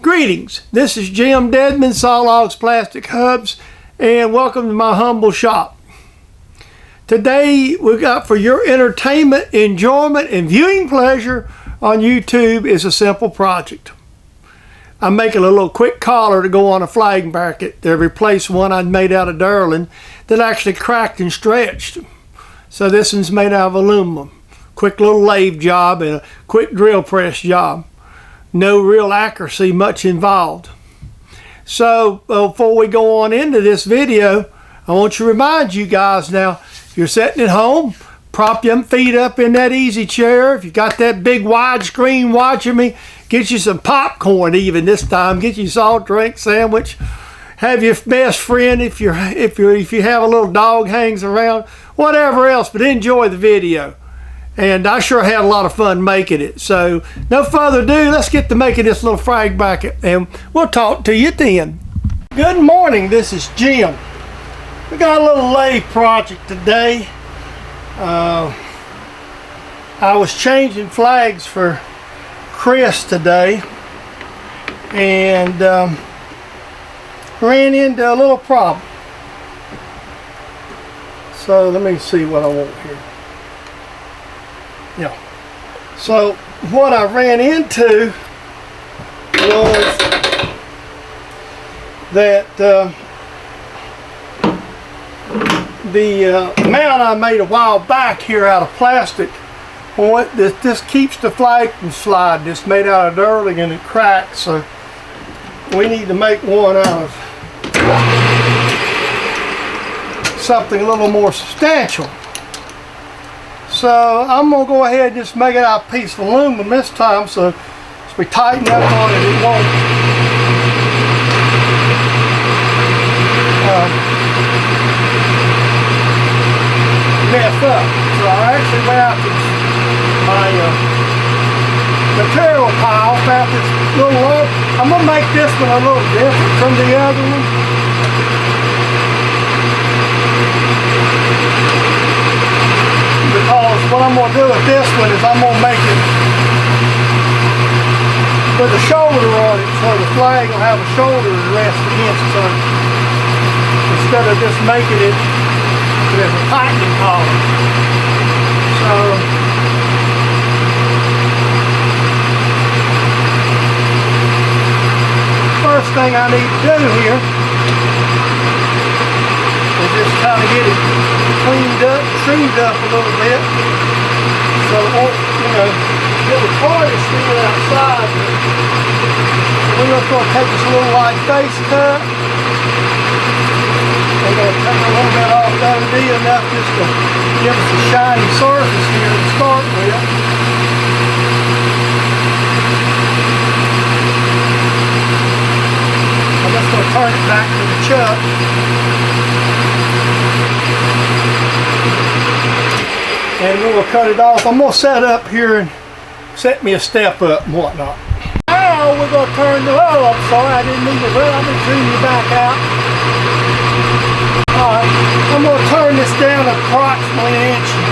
Greetings, this is Jim Deadman, Sawlogs Plastic Hubs, and welcome to my humble shop. Today we got for your entertainment, enjoyment, and viewing pleasure on YouTube is a simple project. I'm making a little quick collar to go on a flag bracket to replace one I'd made out of derlin that actually cracked and stretched. So this one's made out of aluminum. Quick little lathe job and a quick drill press job. No real accuracy much involved. So before we go on into this video, I want to remind you guys now, if you're sitting at home, prop your feet up in that easy chair. If you got that big wide screen watching me, get you some popcorn even this time. Get you a salt drink sandwich. Have your best friend if you have a little dog hangs around, whatever else, but enjoy the video. And I sure had a lot of fun making it. So no further ado, let's get to making this little flag bracket and we'll talk to you then. Good morning, this is Jim. We got a little lathe project today. I was changing flags for Chris today and ran into a little problem. So let me see what I want here. Yeah. So what I ran into was that the mount I made a while back here out of plastic, this keeps the flag from sliding. It's made out of derlin and it cracks, so we need to make one out of something a little more substantial. So I'm going to go ahead and just make it out of a piece of aluminum this time, so as we tighten up on it, it won't mess up. So I actually went out to my material pile, found this little lump. I'm going to make this one a little different from the other one. Because what I'm going to do with this one is I'm going to make it with a shoulder on it, so the flag will have a shoulder to rest against, so instead of just making it with a tightening collar. So first thing I need to do here is just kind of get it cleaned up, trimmed up a little bit, so it won't, get the tarnish still outside. We're just going to take this little light face cut. We're going to take a little bit off. That'll be enough just to give us a shiny surface here to start with. I'm just going to turn it back to the chuck. And we'll cut it off. I'm going to set up here and set me a step up and whatnot. Now we're going to turn the, oh, I'm sorry, I didn't mean to, well, I'm going to zoom you back out. Alright, I'm going to turn this down approximately 1.5 inches.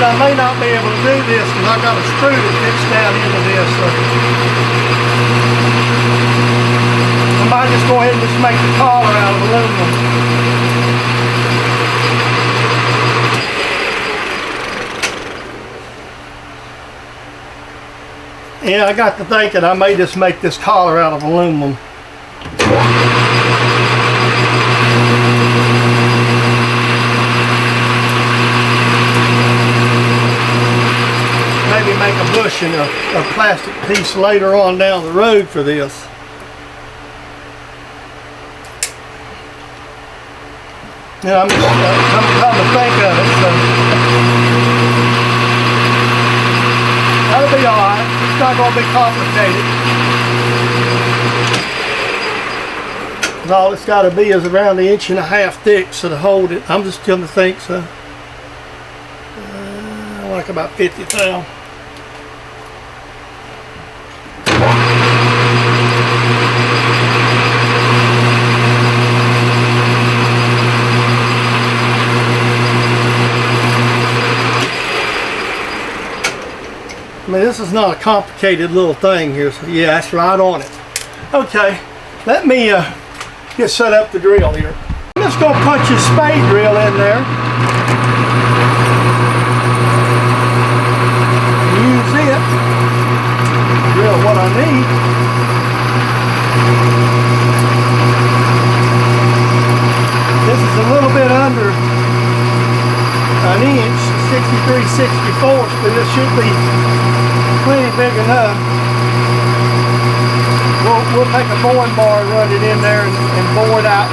I may not be able to do this because I've got a screw that fits down into this. So I might just go ahead and just make the collar out of aluminum. Yeah, I got to thinking I may just make this collar out of aluminum. Maybe make a bushing a plastic piece later on down the road for this. Yeah, I'm just come to think of it, so that'll be alright. It's not going to be complicated. 'Cause all it's got to be is around 1.5 inches thick, so to hold it, I'm just going to think so. Like about 50 thou. I mean, this is not a complicated little thing here, so yeah, that's right on it. Okay, let me get set up the drill here. I'm just going to punch a spade drill in there. Use it. Drill what I need. This is a little bit under an inch, 63/64, but this should be plenty big enough. We'll take a boring bar and run it in there and bore it out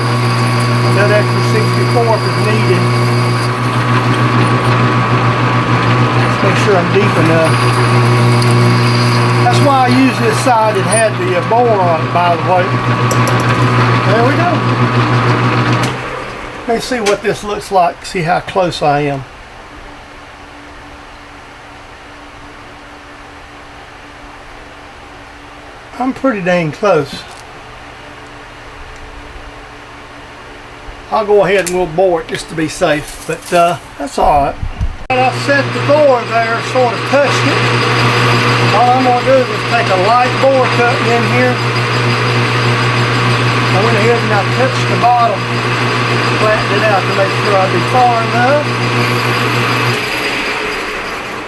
that extra 64 if it's needed. Let's make sure I'm deep enough. That's why I use this side that had the bore on it, by the way. There we go. Let me see what this looks like, see how close I am. I'm pretty dang close. I'll go ahead and we'll bore it just to be safe, but that's alright. I set the bore there, sort of touched it. All I'm going to do is just take a light bore cut in here. I went ahead and I touched the bottom, flattened it out to make sure I'd be far enough.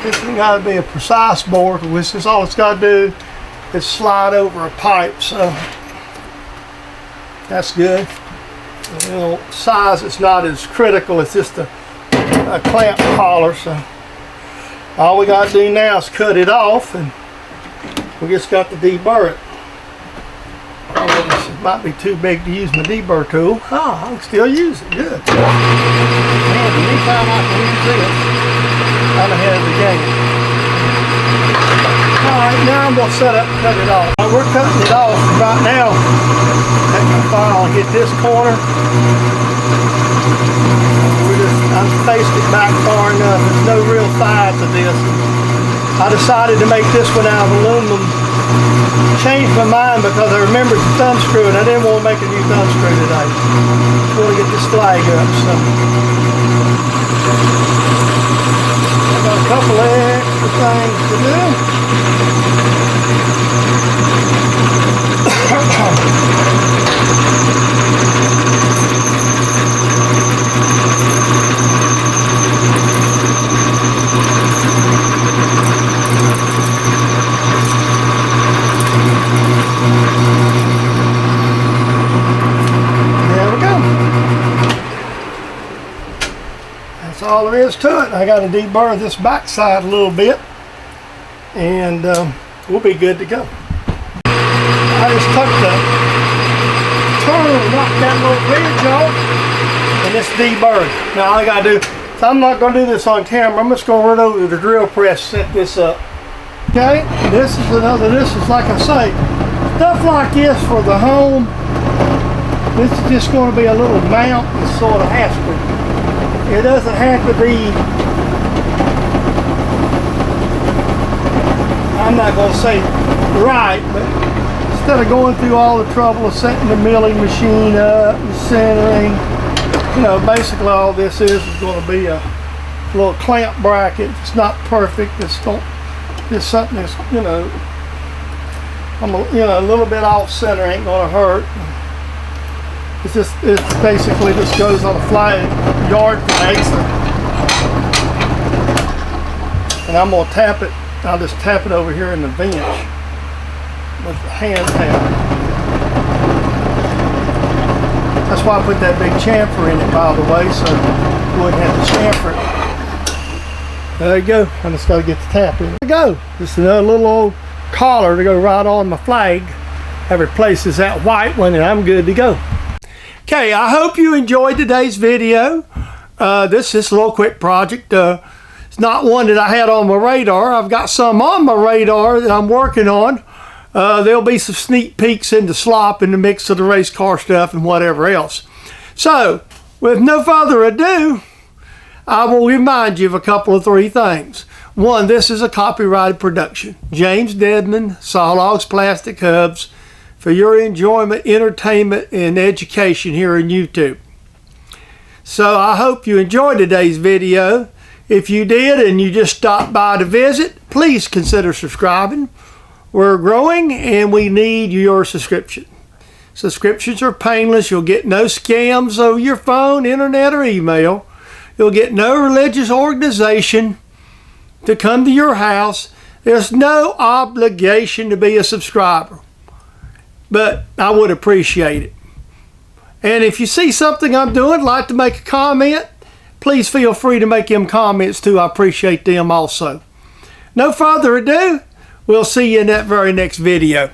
This has got to be a precise bore, which is all it's got to do is slide over a pipe, so that's good. The little size is not as critical, it's just a clamp collar, so all we got to do now is cut it off, and we just got to deburr it. It might be too big to use my deburr tool. I can still use it, good. And anytime I can use this, I'm ahead of the game. Alright, now I'm going to set up and cut it off. We're cutting it off right now. Take my file and hit this corner. I spaced it back far enough. There's no real side to this. I decided to make this one out of aluminum. Changed my mind because I remembered the thumb screw and I didn't want to make a new thumb screw today. I want to get this flag up. So I got a couple of extra things to do. There we go. That's all there is to it. I got to deburr this back side a little bit, and we'll be good to go. I just took the turn, knocked that little ridge off, and it's deburred. Now all I gotta do, so I'm not gonna do this on camera, I'm just gonna run over to the drill press, set this up. Okay, this is like I say, stuff like this for the home, this is just gonna be a little mount that sort of has to, it doesn't have to be, I'm not gonna say right, but instead of going through all the trouble of setting the milling machine up and centering, you know, basically all this is going to be a little clamp bracket. It's not perfect. It's something that's, you know, a little bit off center ain't going to hurt. It basically just goes on a flat yard flag, and I'm going to tap it. I'll just tap it over here in the bench with the hand tap. That's why I put that big chamfer in it, by the way, so you wouldn't have to chamfer it. There you go. I just got to get the tap in. There you go. Just another little old collar to go right on my flag. That replaces that white one, and I'm good to go. Okay, I hope you enjoyed today's video. This is a little quick project. It's not one that I had on my radar. I've got some on my radar that I'm working on. There'll be some sneak peeks into slop in the mix of the race car stuff and whatever else. So, with no further ado, I will remind you of a couple of three things. One, this is a copyrighted production. James Deadman, Sawlogs Plastic Hubs, for your enjoyment, entertainment, and education here on YouTube. So I hope you enjoyed today's video. If you did and you just stopped by to visit, please consider subscribing. We're growing and we need your subscription. Subscriptions are painless. You'll get no scams over your phone, internet, or email. You'll get no religious organization to come to your house. There's no obligation to be a subscriber, but I would appreciate it. And if you see something I'm doing, like to make a comment, please feel free to make them comments too. I appreciate them also. No further ado, we'll see you in that very next video.